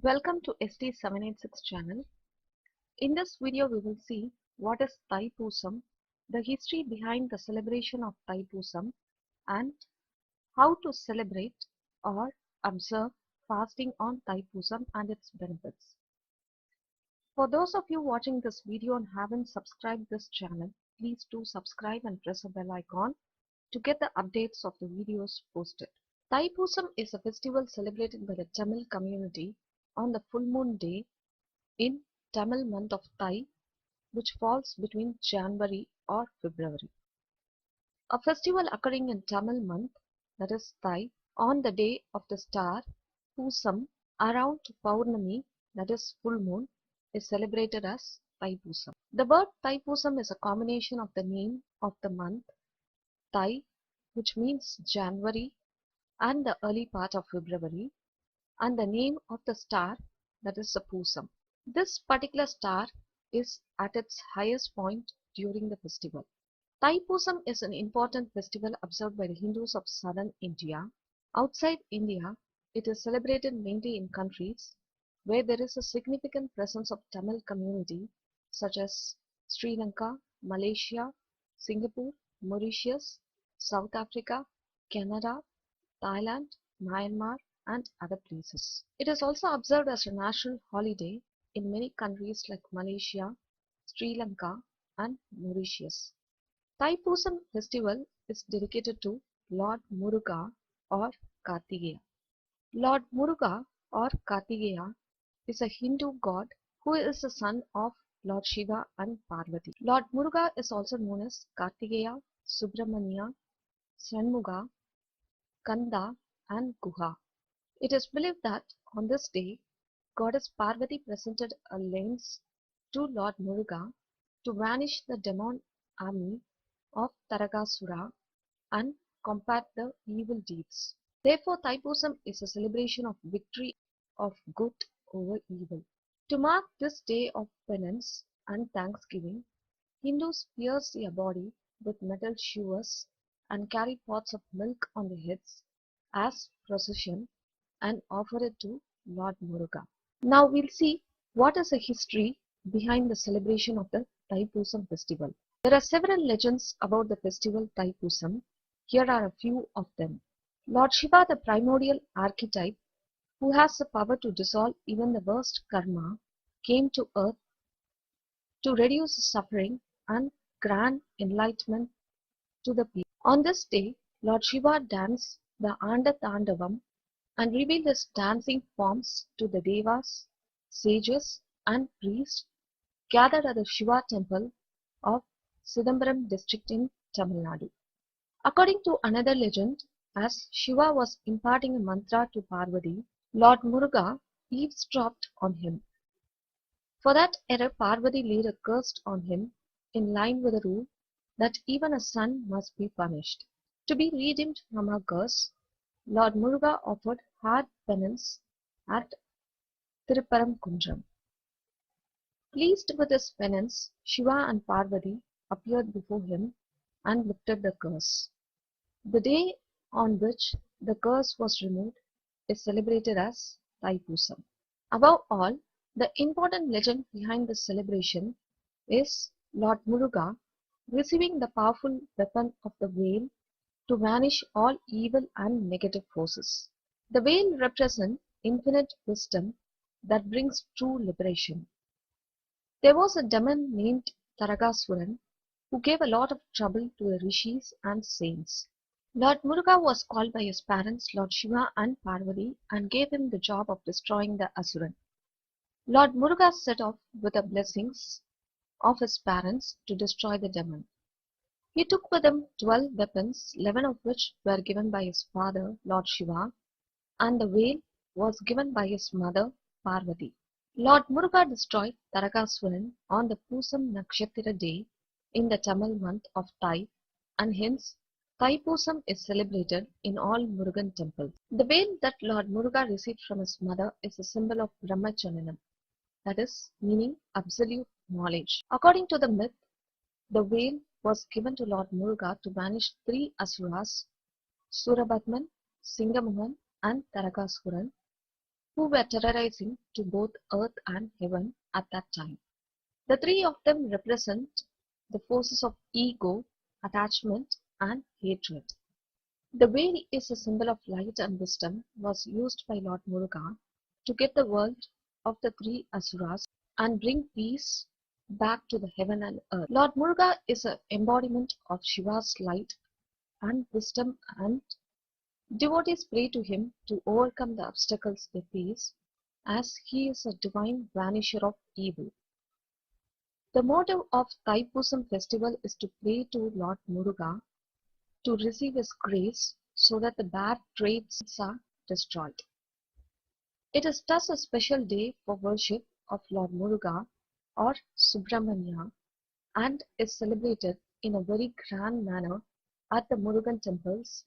Welcome to ST786 channel. In this video we will see what is Thai Poosam, the history behind the celebration of Thai Poosam, and how to celebrate or observe fasting on Thai Poosam and its benefits. For those of you watching this video and haven't subscribed this channel, please do subscribe and press the bell icon to get the updates of the videos posted. Thai Poosam is a festival celebrated by the Tamil community on the full moon day in Tamil month of Thai, which falls between January or February. A festival occurring in Tamil month, that is Thai, on the day of the star Poosam around Paurnami, that is full moon, is celebrated as Thai Poosam. The word Thai Poosam is a combination of the name of the month Thai, which means January, and the early part of February, and the name of the star, that is the Poosam. This particular star is at its highest point during the festival. Thaipusam is an important festival observed by the Hindus of southern India. Outside India, it is celebrated mainly in countries where there is a significant presence of Tamil community such as Sri Lanka, Malaysia, Singapore, Mauritius, South Africa, Canada, Thailand, Myanmar, and other places. It is also observed as a national holiday in many countries like Malaysia, Sri Lanka, and Mauritius. Thaipusam festival is dedicated to Lord Muruga or Kartigeya. Lord Muruga or Kartigeya is a Hindu god who is the son of Lord Shiva and Parvati. Lord Muruga is also known as Kartigeya, Subramanya, Shanmuga, Kanda, and Guha. It is believed that on this day, Goddess Parvati presented a lens to Lord Muruga to vanish the demon army of Taragasura and combat the evil deeds. Therefore, Thaipusam is a celebration of victory of good over evil. To mark this day of penance and thanksgiving, Hindus pierce their body with metal skewers and carry pots of milk on their heads as procession and offer it to Lord Muruga. Now we'll see what is the history behind the celebration of the Thaipusam festival. There are several legends about the festival Thaipusam. Here are a few of them. Lord Shiva, the primordial archetype who has the power to dissolve even the worst karma, came to earth to reduce suffering and grant enlightenment to the people. On this day, Lord Shiva danced the Andatandavam and revealed his dancing forms to the devas, sages, and priests gathered at the Shiva temple of Sidambaram district in Tamil Nadu. According to another legend, as Shiva was imparting a mantra to Parvati, Lord Muruga eavesdropped on him. For that error, Parvati laid a curse on him in line with the rule that even a son must be punished. To be redeemed from her curse, Lord Muruga offered hard penance at Tirupparamkundram. Pleased with his penance, Shiva and Parvati appeared before him and lifted the curse. The day on which the curse was removed is celebrated as Thaipusam. Above all, the important legend behind this celebration is Lord Muruga receiving the powerful weapon of the veil to vanish all evil and negative forces. The veil represents infinite wisdom that brings true liberation. There was a demon named Taragasuran who gave a lot of trouble to the rishis and saints. Lord Muruga was called by his parents Lord Shiva and Parvati and gave him the job of destroying the Asuran. Lord Muruga set off with the blessings of his parents to destroy the demon. He took with him 12 weapons, 11 of which were given by his father Lord Shiva, and the veil was given by his mother Parvati. Lord Muruga destroyed Tarakasuran on the Poosam Nakshatra day in the Tamil month of Thai, and hence Thaipusam is celebrated in all Murugan temples. The veil that Lord Muruga received from his mother is a symbol of Brahmacharanam, that is, meaning absolute knowledge. According to the myth, the veil was given to Lord Muruga to banish three asuras, Surabhatman, Singamohan, and Tarakasuran, who were terrorizing to both earth and heaven at that time. The three of them represent the forces of ego, attachment, and hatred. The veil is a symbol of light and wisdom was used by Lord Muruga to get the world of the three asuras and bring peace back to the heaven and earth. Lord Muruga is an embodiment of Shiva's light and wisdom, and devotees pray to him to overcome the obstacles they face as he is a divine vanisher of evil. The motive of Thaipusam festival is to pray to Lord Muruga to receive his grace so that the bad traits are destroyed. It is thus a special day for worship of Lord Muruga or Subramanya and is celebrated in a very grand manner at the Murugan temples,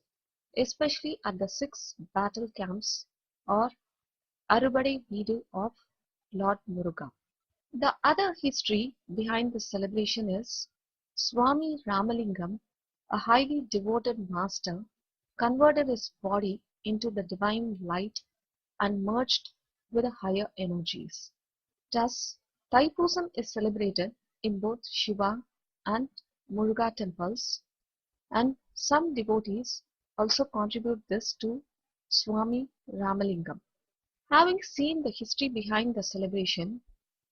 especially at the 6 battle camps or Arubadai Veedu of Lord Muruga. The other history behind this celebration is Swami Ramalingam, a highly devoted master, converted his body into the divine light and merged with the higher energies. Thus, Thaipusam is celebrated in both Shiva and Muruga temples, and some devotees also contribute this to Swami Ramalingam. Having seen the history behind the celebration,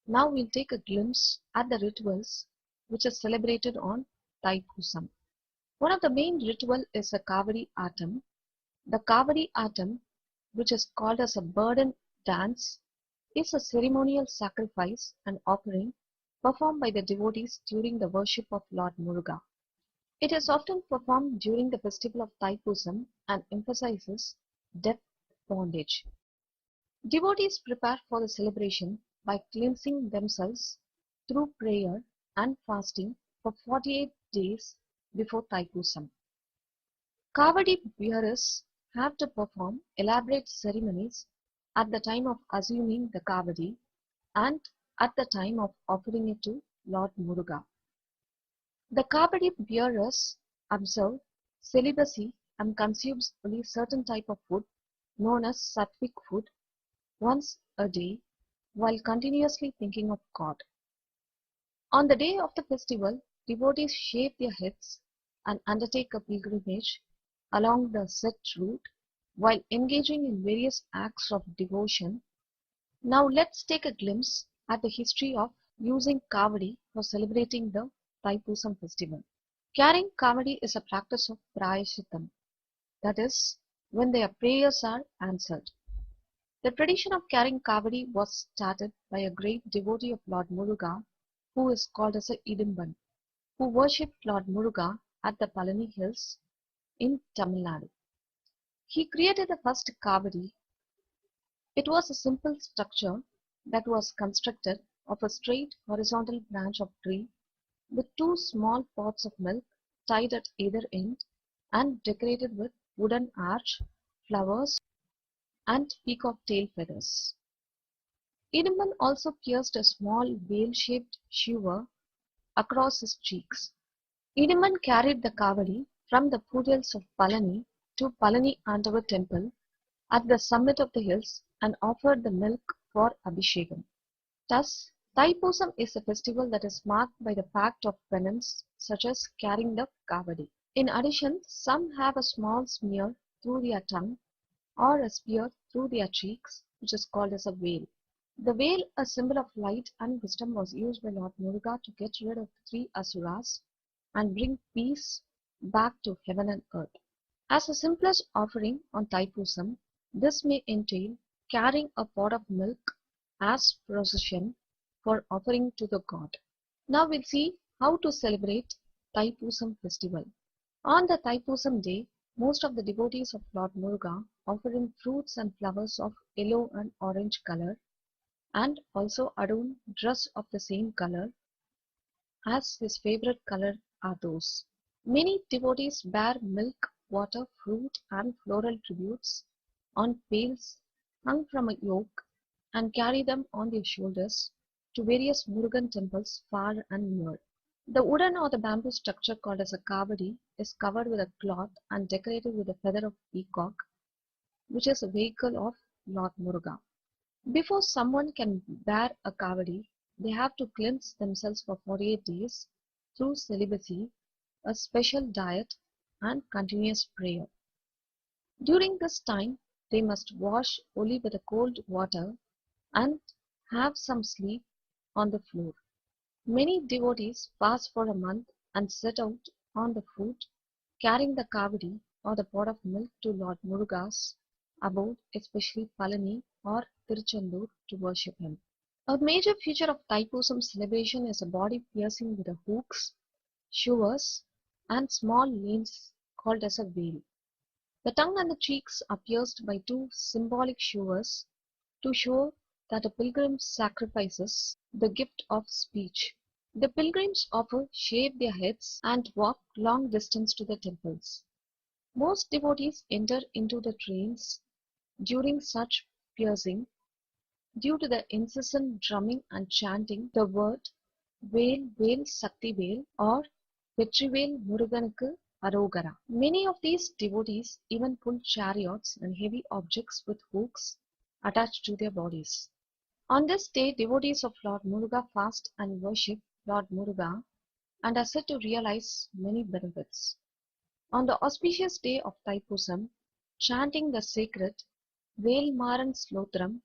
now we'll take a glimpse at the rituals which are celebrated on Thaipusam. One of the main ritual is a Kavadi Atam. The Kavadi Atam, which is called as a burden dance, is a ceremonial sacrifice and offering performed by the devotees during the worship of Lord Muruga. It is often performed during the festival of Thaipusam and emphasizes death bondage. Devotees prepare for the celebration by cleansing themselves through prayer and fasting for 48 days before Thaipusam. Kavadi bearers have to perform elaborate ceremonies at the time of assuming the Kavadi and at the time of offering it to Lord Muruga. The Kavadi bearers observe celibacy and consumes only certain type of food known as sattvic food once a day while continuously thinking of God. On the day of the festival, devotees shave their heads and undertake a pilgrimage along the set route while engaging in various acts of devotion. Now let's take a glimpse at the history of using Kavadi for celebrating the Thaipusam festival. Carrying Kavadi is a practice of Prayashitam, that is, when their prayers are answered. The tradition of carrying Kavadi was started by a great devotee of Lord Muruga who is called as a Idimban, who worshipped Lord Muruga at the Palani hills in Tamil Nadu. He created the first Kavadi. It was a simple structure that was constructed of a straight horizontal branch of tree with two small pots of milk tied at either end and decorated with wooden arch, flowers, and peacock tail feathers. Idimban also pierced a small veil-shaped shiva across his cheeks. Idimban carried the Kavadi from the foothills of Palani to Palani Andava temple at the summit of the hills and offered the milk for Abhishekam. Thus, Thaipusam is a festival that is marked by the pact of penance such as carrying the Kavadi. In addition, some have a small smear through their tongue or a spear through their cheeks, which is called as a veil. The veil, a symbol of light and wisdom, was used by Lord Muruga to get rid of the three asuras and bring peace back to heaven and earth. As a simplest offering on Thaipusam, this may entail carrying a pot of milk as procession for offering to the god. Now we'll see how to celebrate Thaipusam festival. On the Thaipusam day, most of the devotees of Lord Muruga offer him fruits and flowers of yellow and orange color and also adorn dress of the same color as his favorite color are those. Many devotees bear milk, water, fruit and floral tributes on pails hung from a yoke and carry them on their shoulders to various Murugan temples far and near. The wooden or the bamboo structure called as a Kavadi is covered with a cloth and decorated with a feather of peacock, which is a vehicle of Lord Muruga. Before someone can bear a kavadi, they have to cleanse themselves for 48 days through celibacy, a special diet, and continuous prayer. During this time, they must wash only with cold water and have some sleep on the floor. Many devotees fast for a month and set out on the foot, carrying the kavadi or the pot of milk to Lord Muruga's abode, especially Palani or Tiruchendur, to worship him. A major feature of Thaipusam celebration is a body piercing with hooks, shivers, and small lanes called as a veil. The tongue and the cheeks are pierced by two symbolic shivers to show that a pilgrim sacrifices the gift of speech. The pilgrims often shave their heads and walk long distance to the temples. Most devotees enter into the trains during such piercing due to the incessant drumming and chanting the word Vel Vel Sakti Vel or Vetrivel Muruganukku Arogara. Many of these devotees even pull chariots and heavy objects with hooks attached to their bodies. On this day, devotees of Lord Muruga fast and worship Lord Muruga and are said to realize many benefits. On the auspicious day of Thaipusam, chanting the sacred Velmaran Slotram,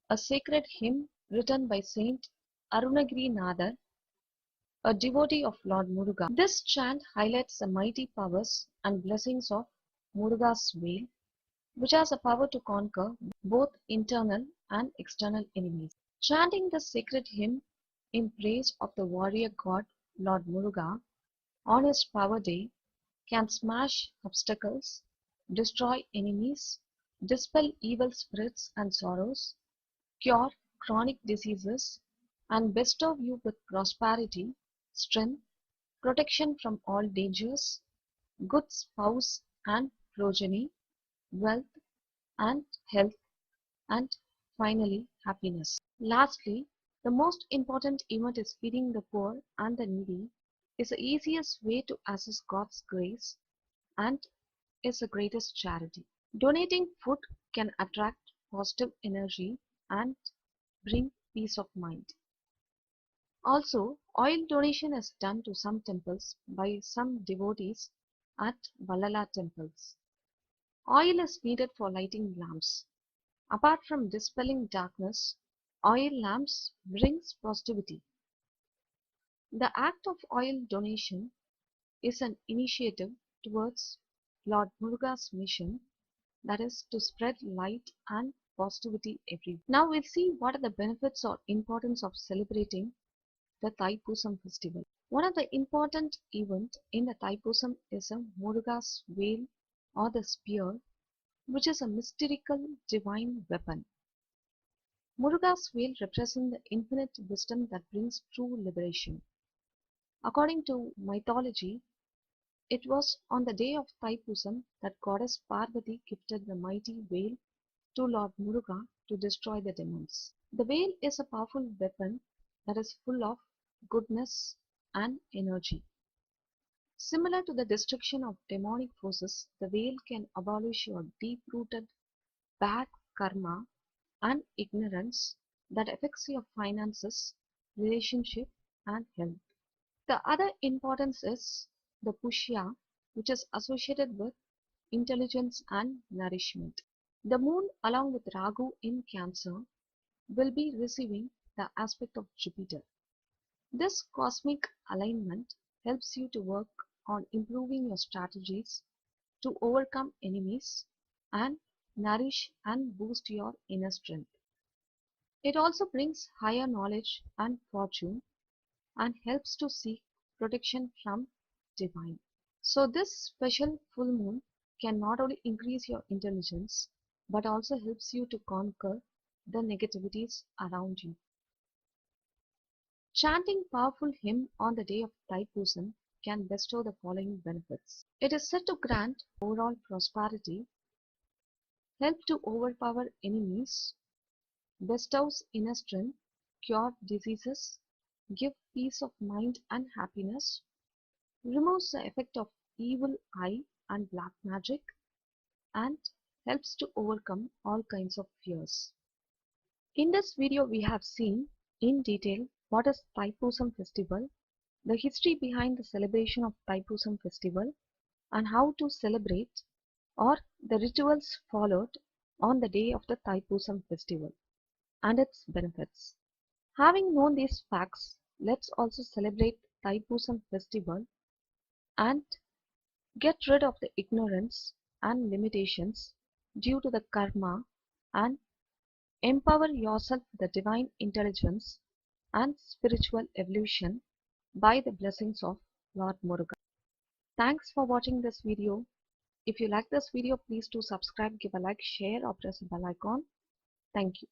a sacred hymn written by Saint Arunagiri Nadar, a devotee of Lord Muruga. This chant highlights the mighty powers and blessings of Muruga's veil, which has the power to conquer both internal and external enemies. Chanting the sacred hymn in praise of the warrior god Lord Muruga on his power day can smash obstacles, destroy enemies, dispel evil spirits and sorrows, cure chronic diseases, and bestow you with prosperity, strength, protection from all dangers, good spouse and progeny, wealth and health, and finally happiness. Lastly, the most important event is feeding the poor and the needy is the easiest way to access God's grace and is the greatest charity. Donating food can attract positive energy and bring peace of mind. Also, oil donation is done to some temples by some devotees at Vallala temples. Oil is needed for lighting lamps. Apart from dispelling darkness, oil lamps brings positivity. The act of oil donation is an initiative towards Lord Muruga's mission, that is to spread light and positivity everywhere. Now we'll see what are the benefits or importance of celebrating the Thaipusam festival. One of the important events in the Thaipusam is a Muruga's veil or the spear, which is a mystical divine weapon. Muruga's veil represents the infinite wisdom that brings true liberation. According to mythology, it was on the day of Thaipusam that goddess Parvati gifted the mighty veil to Lord Muruga to destroy the demons. The veil is a powerful weapon that is full of goodness and energy. Similar to the destruction of demonic forces, the veil can abolish your deep-rooted bad karma and ignorance that affects your finances, relationship, and health. The other importance is the pushya, which is associated with intelligence and nourishment. The moon, along with Rahu in Cancer, will be receiving the aspect of Jupiter. This cosmic alignment helps you to work on improving your strategies to overcome enemies and nourish and boost your inner strength. It also brings higher knowledge and fortune and helps to seek protection from divine. So this special full moon can not only increase your intelligence but also helps you to conquer the negativities around you. Chanting powerful hymn on the day of Thaipusam can bestow the following benefits. It is said to grant overall prosperity, help to overpower enemies, bestows inner strength, cure diseases, give peace of mind and happiness, removes the effect of evil eye and black magic, and helps to overcome all kinds of fears. In this video we have seen in detail what is Poosam festival, the history behind the celebration of Poosam festival and how to celebrate or the rituals followed on the day of the Poosam festival and its benefits. Having known these facts, let's also celebrate Poosam festival and get rid of the ignorance and limitations due to the karma and empower yourself with the divine intelligence and spiritual evolution by the blessings of Lord Muruga. Thanks for watching this video. If you like this video, please do subscribe, give a like, share or press the bell icon. Thank you.